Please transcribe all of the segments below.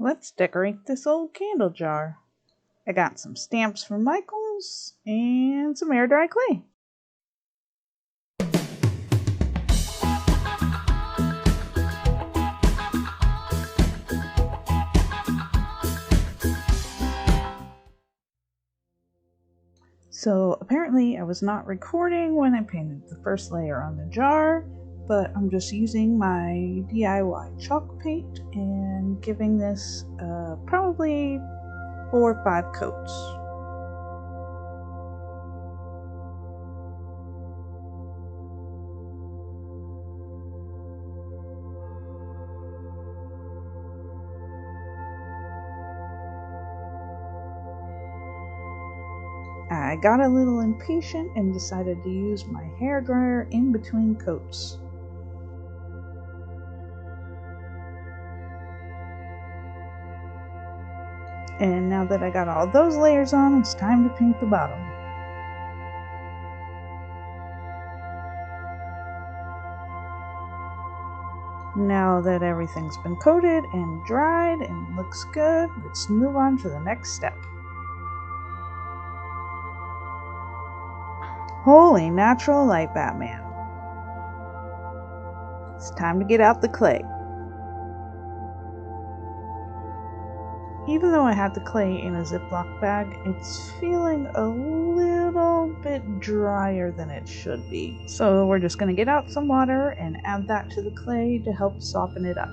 Let's decorate this old candle jar. I got some stamps from Michaels and some air dry clay. So apparently I was not recording when I painted the first layer on the jar, but I'm just using my DIY chalk paint and giving this probably 4 or 5 coats. I got a little impatient and decided to use my hairdryer in between coats. And now that I got all those layers on, it's time to paint the bottom. Now that everything's been coated and dried and looks good, let's move on to the next step. Holy natural light, Batman. It's time to get out the clay. Even though I had the clay in a Ziploc bag, it's feeling a little bit drier than it should be. So we're just going to get out some water and add that to the clay to help soften it up.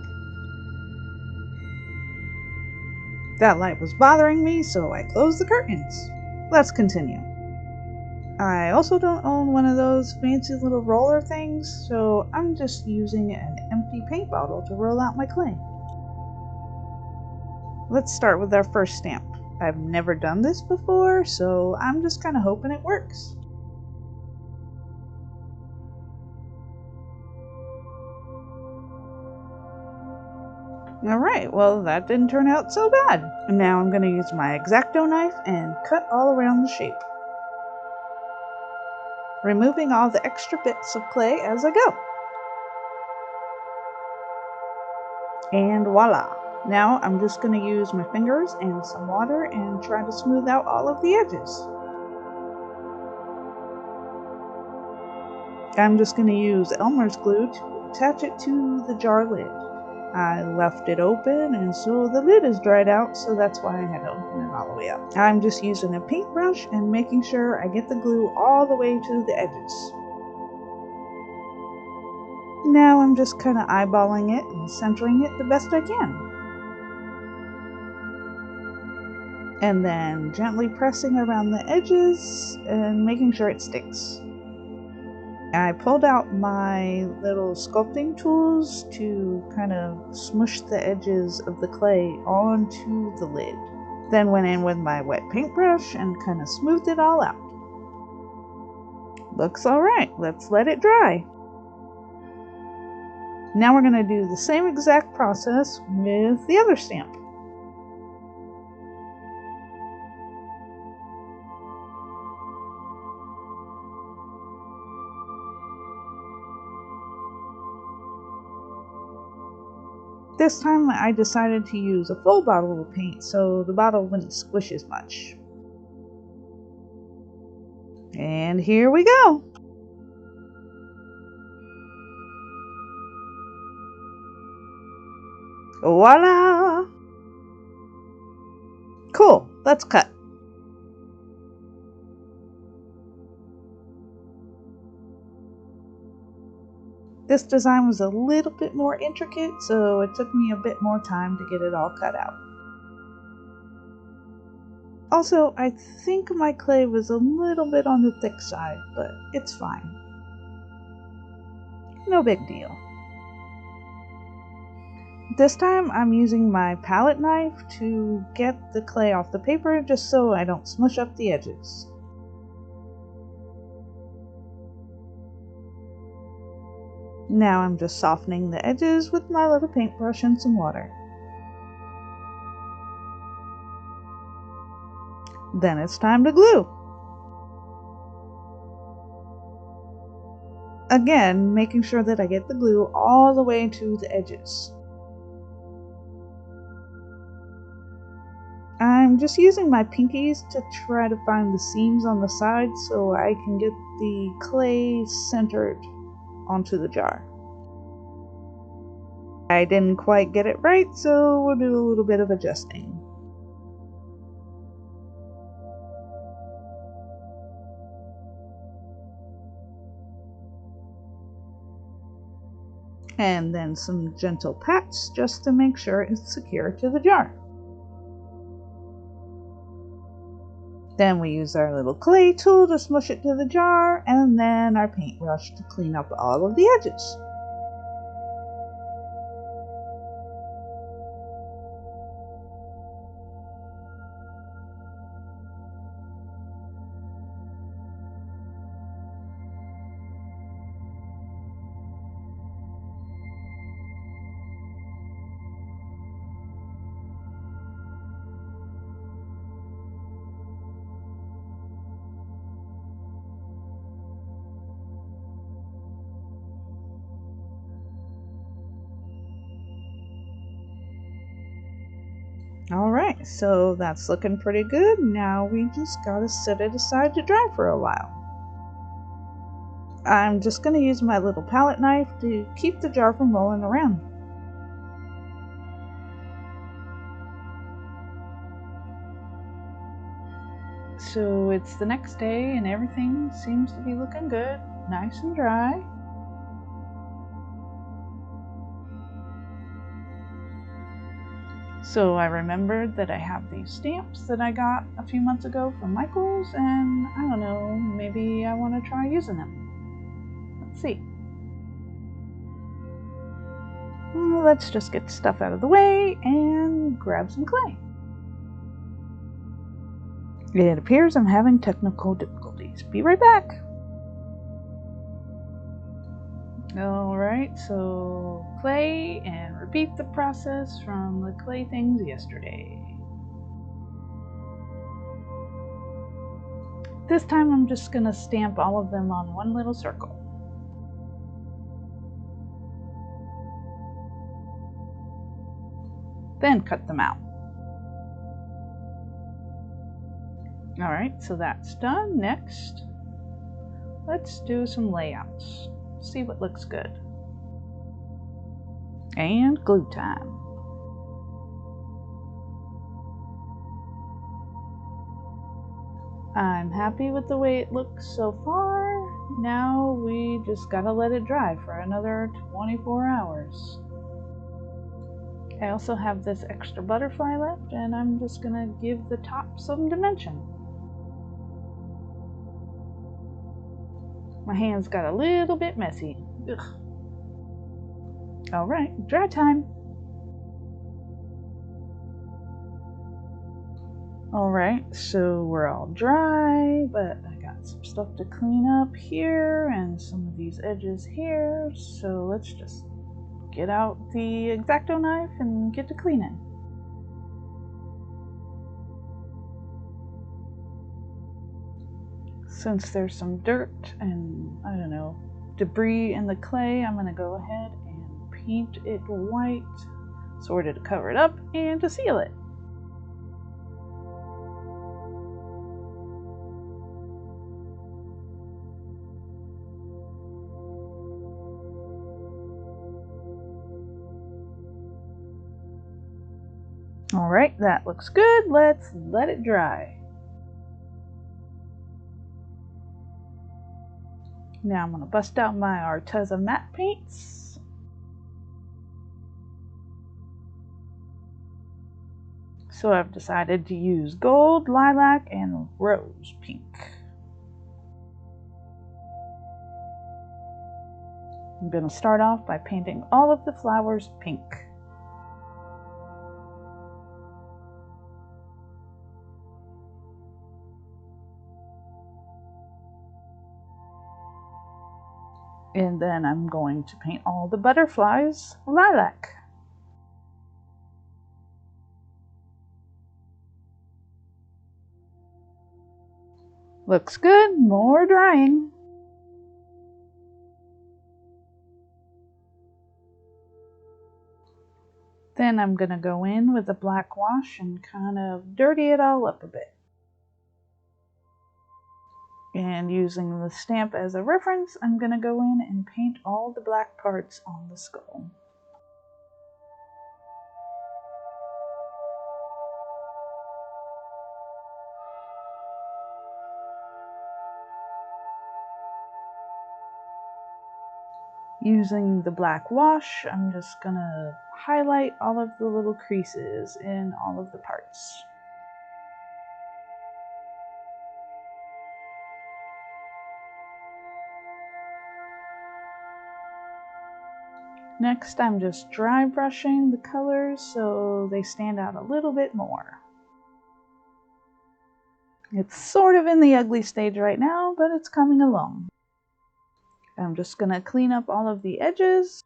That light was bothering me, so I closed the curtains. Let's continue. I also don't own one of those fancy little roller things, so I'm just using an empty paint bottle to roll out my clay. Let's start with our first stamp. I've never done this before, so I'm just kind of hoping it works. Alright, well that didn't turn out so bad. Now I'm going to use my X-Acto knife and cut all around the shape, removing all the extra bits of clay as I go. And voila! Now I'm just going to use my fingers and some water and try to smooth out all of the edges. I'm just going to use Elmer's glue to attach it to the jar lid. I left it open and so the lid is dried out, so that's why I had to open it all the way up. I'm just using a paintbrush and making sure I get the glue all the way to the edges. Now I'm just kind of eyeballing it and centering it the best I can. And then gently pressing around the edges and making sure it sticks. I pulled out my little sculpting tools to kind of smush the edges of the clay onto the lid. Then went in with my wet paintbrush and kind of smoothed it all out. Looks alright, let's let it dry. Now we're going to do the same exact process with the other stamp. This time I decided to use a full bottle of paint so the bottle wouldn't squish as much. And here we go! Voila! Cool, let's cut. This design was a little bit more intricate, so it took me a bit more time to get it all cut out. Also, I think my clay was a little bit on the thick side, but it's fine. No big deal. This time I'm using my palette knife to get the clay off the paper just so I don't smush up the edges. Now I'm just softening the edges with my little paintbrush and some water. Then it's time to glue. Again, making sure that I get the glue all the way to the edges. I'm just using my pinkies to try to find the seams on the side so I can get the clay centered onto the jar. I didn't quite get it right, so we'll do a little bit of adjusting. And then some gentle pats just to make sure it's secure to the jar. Then we use our little clay tool to smush it to the jar, and then our paintbrush to clean up all of the edges. Alright, so that's looking pretty good. Now we just gotta set it aside to dry for a while. I'm just gonna use my little palette knife to keep the jar from rolling around. So it's the next day and everything seems to be looking good, nice and dry. So I remembered that I have these stamps that I got a few months ago from Michael's, and I don't know, maybe I want to try using them. Let's see. Let's just get stuff out of the way and grab some clay. It appears I'm having technical difficulties. Be right back. Alright, so clay, and repeat the process from the clay things yesterday. This time I'm just going to stamp all of them on one little circle. Then cut them out. Alright, so that's done. Next, let's do some layouts. See what looks good. And glue time. I'm happy with the way it looks so far. Now we just gotta let it dry for another 24 hours. I also have this extra butterfly left, and I'm just gonna give the top some dimension. My hands got a little bit messy. Ugh. Alright, dry time. Alright, so we're all dry, but I got some stuff to clean up here and some of these edges here, so let's just get out the X-Acto knife and get to cleaning. Since there's some dirt and, I don't know, debris in the clay, I'm going to go ahead and paint it white, sort of to cover it up and to seal it. Alright, that looks good. Let's let it dry. Now I'm going to bust out my Arteza matte paints. So I've decided to use gold, lilac, and rose pink. I'm going to start off by painting all of the flowers pink. And then I'm going to paint all the butterflies lilac. Looks good, more drying. Then And I'm gonna go in with a black wash and kind of dirty it all up a bit. And using the stamp as a reference, I'm gonna go in and paint all the black parts on the skull. Using the black wash, I'm just gonna highlight all of the little creases in all of the parts. Next, I'm just dry brushing the colors so they stand out a little bit more. It's sort of in the ugly stage right now, but it's coming along. I'm just gonna clean up all of the edges,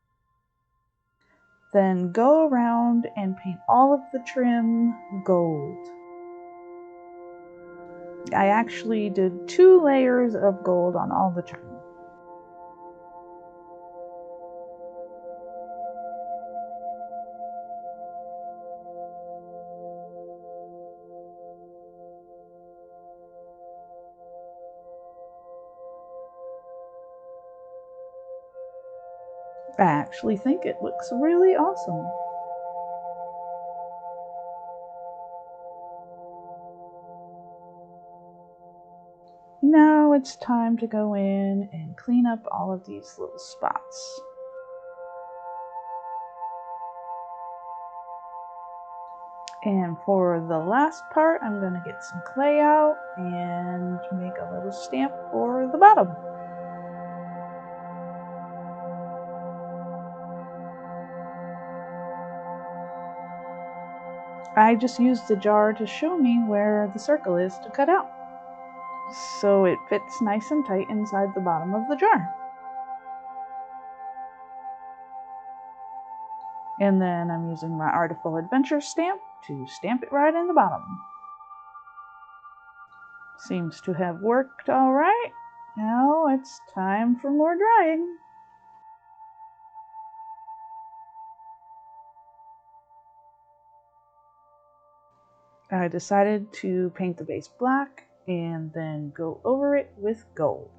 then go around and paint all of the trim gold. I actually did 2 layers of gold on all the trim. I actually think it looks really awesome. Now it's time to go in and clean up all of these little spots. And for the last part, I'm going to get some clay out and make a little stamp for the bottom. I just used the jar to show me where the circle is to cut out, so it fits nice and tight inside the bottom of the jar. And then I'm using my Artful Adventure stamp to stamp it right in the bottom. Seems to have worked all right. Now it's time for more drying. I decided to paint the base black and then go over it with gold.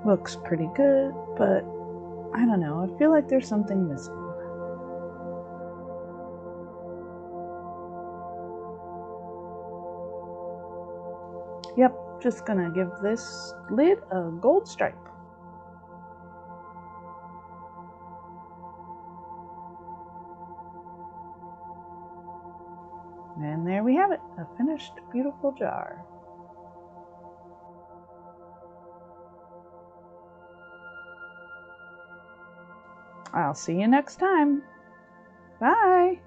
Looks pretty good, but I don't know, I feel like there's something missing. Yep, just gonna give this lid a gold stripe. And there we have it, a finished, beautiful jar. I'll see you next time. Bye!